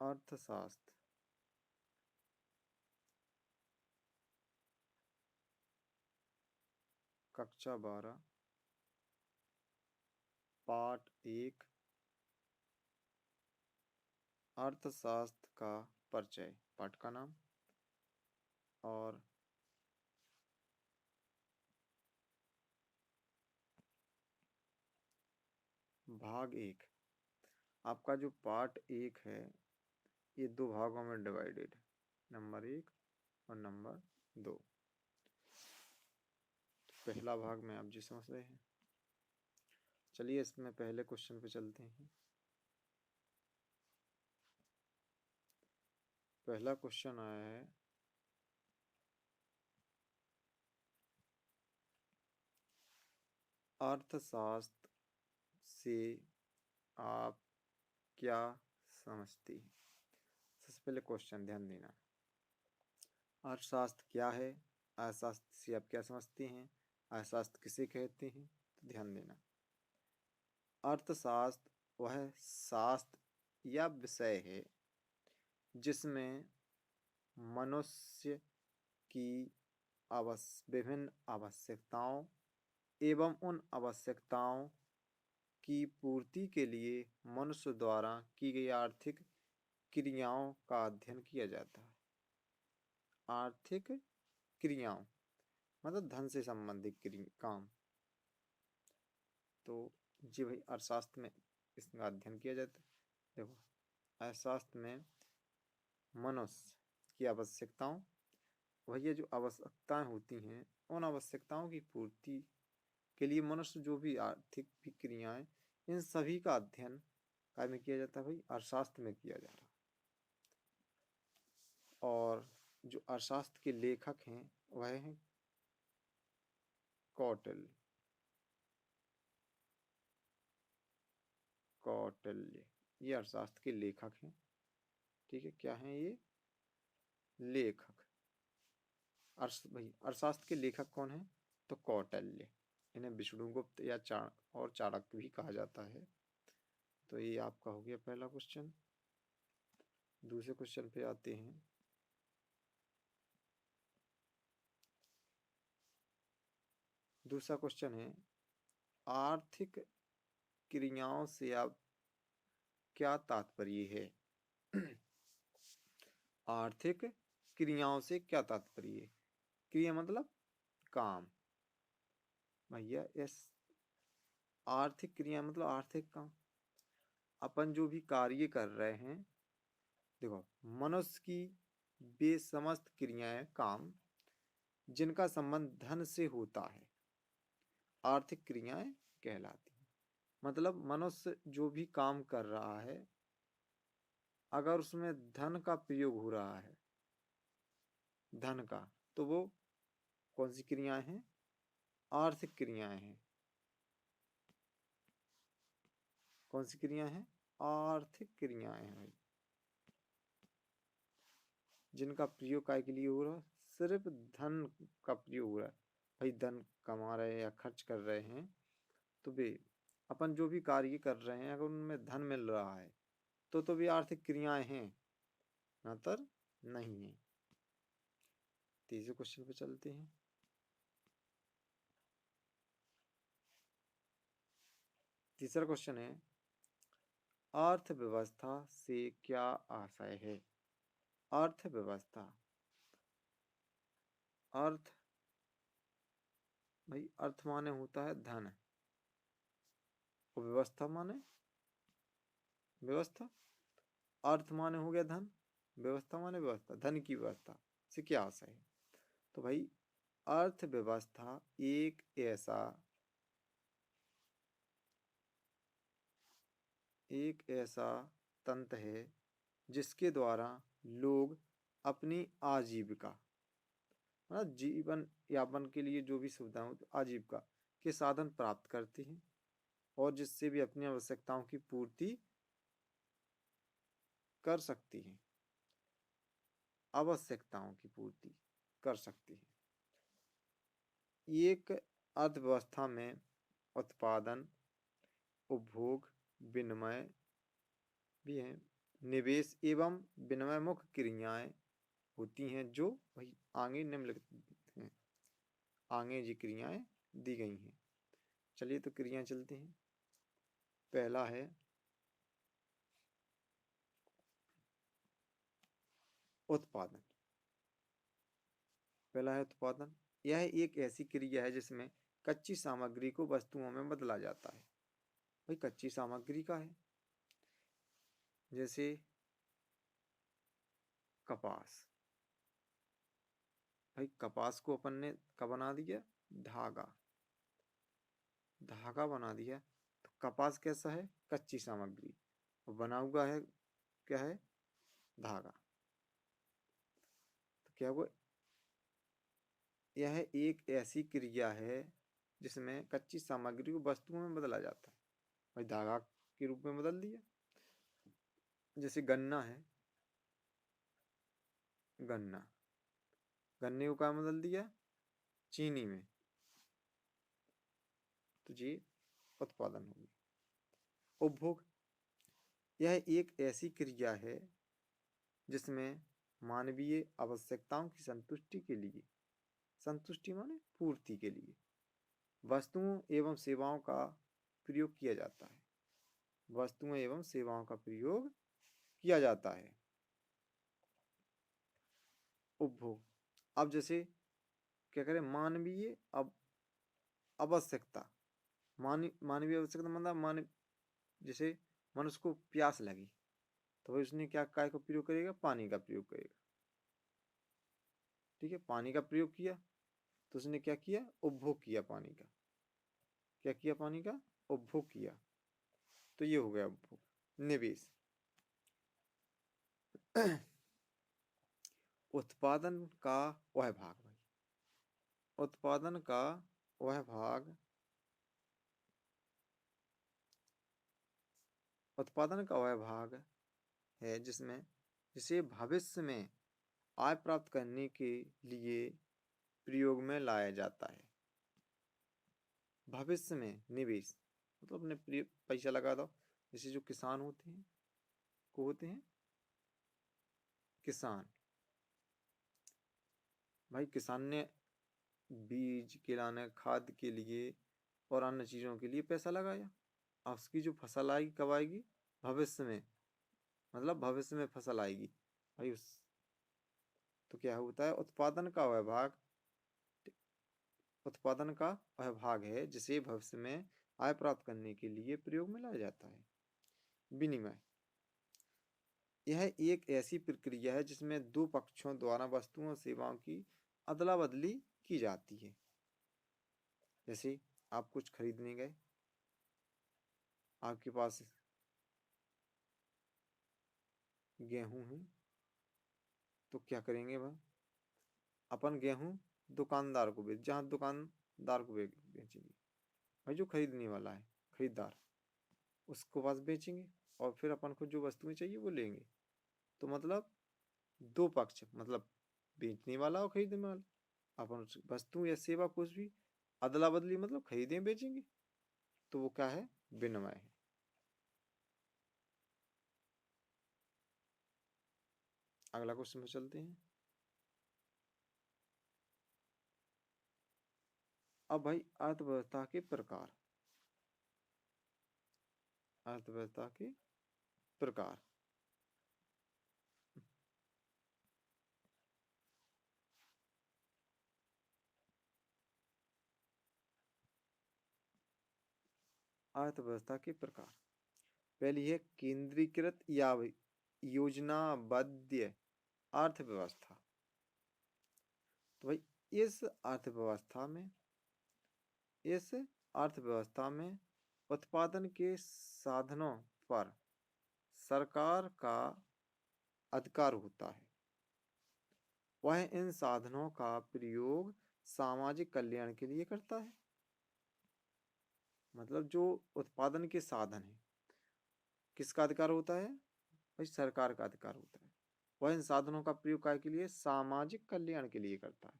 अर्थशास्त्र कक्षा 12 पाठ 1 अर्थशास्त्र का परिचय पाठ का नाम और भाग 1। आपका जो पार्ट 1 है ये 2 भागों में डिवाइडेड है, नंबर 1 और नंबर 2। पहला भाग में आप जी समझ रहे हैं। चलिए इसमें पहले क्वेश्चन पे चलते हैं। पहला क्वेश्चन आया है अर्थशास्त्र से आप क्या समझती हैं। सबसे पहले क्वेश्चन ध्यान देना, अर्थशास्त्र क्या है, अर्थशास्त्र से आप क्या समझते हैं, अर्थशास्त्र किसे कहते हैं। तो ध्यान देना, अर्थशास्त्र वह शास्त्र या विषय है जिसमें मनुष्य की विभिन्न आवश्यकताओं एवं उन आवश्यकताओं की पूर्ति के लिए मनुष्य द्वारा की गई आर्थिक क्रियाओं का अध्ययन किया जाता है। आर्थिक क्रियाओं मतलब धन से संबंधित काम। तो जी भाई अर्थशास्त्र में इसका अध्ययन किया जाता है। देखो अर्थशास्त्र में मनुष्य की आवश्यकताओं, वही जो आवश्यकताएं होती हैं उन आवश्यकताओं की पूर्ति के लिए मनुष्य जो भी आर्थिक क्रियाएं, इन सभी का अध्ययन काय में किया जाता है भाई, अर्थशास्त्र में किया जा रहा है। और जो अर्थशास्त्र के लेखक हैं वह हैं कौटिल्य। कौटिल्य ये अर्थशास्त्र के लेखक हैं। ठीक है, क्या हैं ये लेखक। अर्थशास्त्र के लेखक कौन है, तो कौटिल्य। इन्हें विष्णुगुप्त या चाणक्य भी कहा जाता है। तो ये आपका हो गया पहला क्वेश्चन। दूसरे क्वेश्चन पे आते हैं। दूसरा क्वेश्चन है आर्थिक क्रियाओं से आप क्या तात्पर्य है। आर्थिक क्रियाओं से क्या तात्पर्य है। क्रिया मतलब काम भैया। यस, आर्थिक क्रिया मतलब आर्थिक काम। अपन जो भी कार्य कर रहे हैं, देखो मनुष्य की वे समस्त क्रियाएं काम जिनका संबंध धन से होता है आर्थिक क्रियाएं कहलाती हैं। मतलब मनुष्य जो भी काम कर रहा है अगर उसमें धन का प्रयोग हो रहा है, धन का, तो वो कौन सी क्रियाएं हैं, आर्थिक क्रियाएं हैं। कौन सी क्रिया हैं, आर्थिक क्रियाएं हैं भाई, जिनका प्रयोग काय के लिए हो रहा है, सिर्फ धन का प्रयोग हो रहा है भाई। धन कमा रहे हैं या खर्च कर रहे हैं तो वे अपन जो भी कार्य कर रहे हैं अगर उनमें धन मिल रहा है तो भी आर्थिक क्रियाएं हैं, नतर नहीं है। तीसरे क्वेश्चन पे चलते हैं। तीसरा क्वेश्चन है अर्थव्यवस्था से क्या आशय है। अर्थव्यवस्था, अर्थ भाई अर्थ माने होता है धन और व्यवस्था माने व्यवस्था। अर्थ माने हो गया धन, व्यवस्था माने व्यवस्था, धन की व्यवस्था से क्या आशय है। तो भाई अर्थव्यवस्था एक ऐसा तंत्र है जिसके द्वारा लोग अपनी आजीविका मतलब जीवन यापन के लिए जो भी सुविधाएं होती आजीविका के साधन प्राप्त करते हैं और जिससे भी अपनी आवश्यकताओं की पूर्ति कर सकती हैं, आवश्यकताओं की पूर्ति कर सकती है। एक अर्थव्यवस्था में उत्पादन, उपभोग, विनिमय भी है, निवेश एवं विनिमय मुख्य क्रियाएं होती हैं जो भाई आगे निम्नलिखित हैं। आगे जी क्रियाएं दी गई हैं। चलिए तो क्रियाएं चलते हैं। पहला है उत्पादन। पहला है उत्पादन। यह एक ऐसी क्रिया है जिसमें कच्ची सामग्री को वस्तुओं में बदला जाता है। भाई कच्ची सामग्री का है, जैसे कपास। भाई कपास को अपन ने क्या बना दिया? धागा। धागा बना दिया तो कपास कैसा है? कच्ची सामग्री। और बना हुआ है क्या है? धागा। तो क्या हुआ? यह एक ऐसी क्रिया है जिसमें कच्ची सामग्री को वस्तुओं में बदला जाता है। भाई धागा के रूप में बदल दिया। जैसे गन्ना है, गन्ना, गन्ने को क्या बदल दिया? चीनी में। तो ये उत्पादन हो गया। उपभोग। यह एक ऐसी क्रिया है जिसमें मानवीय आवश्यकताओं की संतुष्टि के लिए, संतुष्टि माने पूर्ति के लिए, वस्तुओं एवं सेवाओं का प्रयोग किया जाता है। वस्तुओं एवं सेवाओं का प्रयोग किया जाता है। उपभोग। अब जैसे क्या करें? मानवीय आवश्यकता। मानवीय आवश्यकता मतलब जैसे मनुष्य को प्यास लगी तो भाई उसने क्या काय का प्रयोग करेगा? पानी का प्रयोग करेगा। ठीक है, पानी का प्रयोग किया तो उसने क्या किया? उपभोग किया पानी का। क्या किया? पानी का उपभोग किया। तो ये हो गया उपभोग। निवेश। उत्पादन का वह भाग। भाई उत्पादन का वह भाग, उत्पादन का वह भाग है जिसमें जिसे भविष्य में आय प्राप्त करने के लिए प्रयोग में लाया जाता है। भविष्य में निवेश मतलब अपने पैसा लगा दो। जैसे जो किसान होते हैं, को होते हैं किसान। भाई किसान ने बीज के लाने, खाद के लिए और अन्य चीज़ों के लिए पैसा लगाया। अब उसकी जो फसल आएगी कब आएगी? भविष्य में। मतलब भविष्य में फसल आएगी। भाई उस तो क्या होता है? उत्पादन का वह भाग, उत्पादन का वह भाग है जिसे भविष्य में आय प्राप्त करने के लिए प्रयोग में लाया जाता है। विनिमय। यह एक ऐसी प्रक्रिया है जिसमें दो पक्षों द्वारा वस्तुओं और सेवाओं की अदला बदली की जाती है। जैसे आप कुछ खरीदने गए, आपके पास गेहूं है, तो क्या करेंगे भाई? अपन गेहूं दुकानदार को बेच, जहाँ दुकानदार को बेचेंगे। भाई जो खरीदने वाला है, खरीदार, उसको पास बेचेंगे और फिर अपन को जो वस्तुएं चाहिए वो लेंगे। तो मतलब दो पक्ष, मतलब बेचने वाला और खरीदने वाला, अपन उस वस्तु या सेवा कुछ भी अदला बदली मतलब खरीदें बेचेंगे। तो वो क्या है? विनिमय है। अगला क्वेश्चन में चलते हैं। अब भाई अर्थव्यवस्था के प्रकार। अर्थव्यवस्था के प्रकार। अर्थव्यवस्था के प्रकार। पहली है केंद्रीकृत या योजनाबद्ध अर्थव्यवस्था। तो भाई इस अर्थव्यवस्था में, इस अर्थव्यवस्था में उत्पादन के साधनों पर सरकार का अधिकार होता है। वह इन साधनों का प्रयोग सामाजिक कल्याण के लिए करता है। मतलब जो उत्पादन के साधन है, किसका अधिकार होता है? भाई सरकार का अधिकार होता है। वह इन साधनों का प्रयोग काय के लिए? सामाजिक कल्याण के लिए करता है।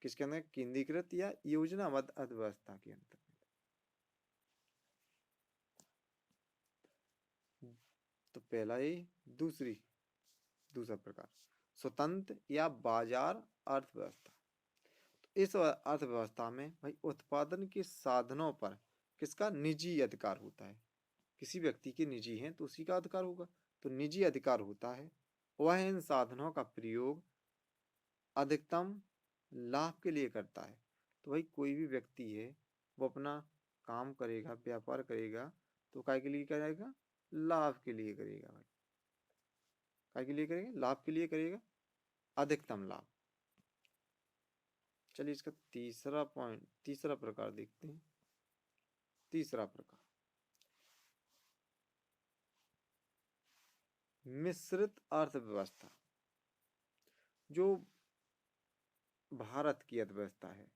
किसके अंदर? केंद्रीकृत या योजनाबद्ध अर्थव्यवस्था के अंतर्गत। तो पहला ये दूसरा प्रकार स्वतंत्र या बाजार अर्थव्यवस्था। तो इस अर्थव्यवस्था में भाई उत्पादन के साधनों पर किसका निजी अधिकार होता है। किसी व्यक्ति के निजी हैं तो उसी का अधिकार होगा, तो निजी अधिकार होता है। वह इन साधनों का प्रयोग अधिकतम लाभ के लिए करता है। तो भाई कोई भी व्यक्ति है वो अपना काम करेगा, व्यापार करेगा, तो काय के लिए करेगा, लाभ के लिए करेगा भाई। काय के लिए करेगा, लाभ के लिए करेगा, अधिकतम लाभ। चलिए इसका तीसरा प्रकार देखते हैं। तीसरा प्रकार मिश्रित अर्थव्यवस्था। जो भारत की अर्थव्यवस्था है,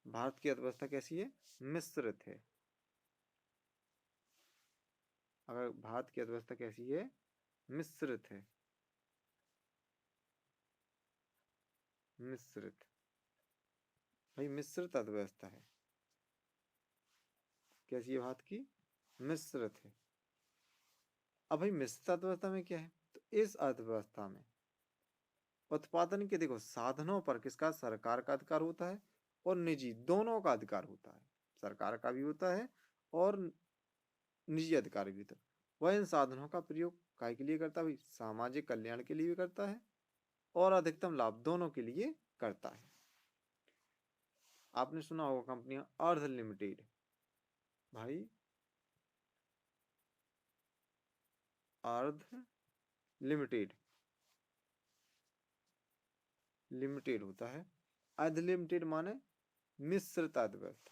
भारत की अर्थव्यवस्था कैसी है, मिश्रित है। अगर भारत की अर्थव्यवस्था कैसी है, मिश्रित है। मिश्रित भाई मिश्रित अर्थव्यवस्था है। कैसी है भारत की, मिश्रित है। अब भाई मिश्रित अर्थव्यवस्था में क्या है, तो इस अर्थव्यवस्था में उत्पादन के देखो साधनों पर किसका, सरकार का अधिकार होता है और निजी, दोनों का अधिकार होता है। सरकार का भी होता है और निजी अधिकार भी होता है। वह इन साधनों का प्रयोग काय के लिए करता है भाई, सामाजिक कल्याण के लिए भी करता है और अधिकतम लाभ दोनों के लिए करता है। आपने सुना होगा कंपनियां अर्थ लिमिटेड, भाई अर्थ लिमिटेड लिमिटेड होता है। अर्थ लिमिटेड माने मिश्रित अर्थव्यवस्था।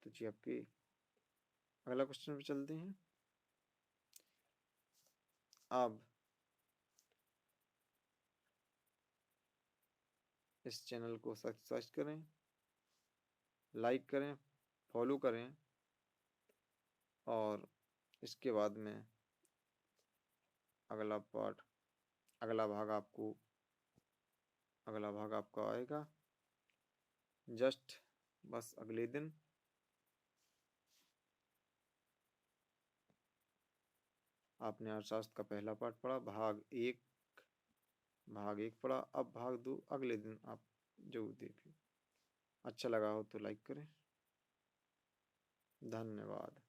तो जी आपके अगला क्वेश्चन पे चलते हैं। अब इस चैनल को सब्सक्राइब करें, लाइक करें, फॉलो करें और इसके बाद में अगला पार्ट अगला भाग आपका आएगा जस्ट बस अगले दिन। आपने अर्थशास्त्र का पहला पार्ट पढ़ा, भाग एक पढ़ा। अब भाग 2 अगले दिन आप जरूर देखिए। अच्छा लगा हो तो लाइक करें। धन्यवाद।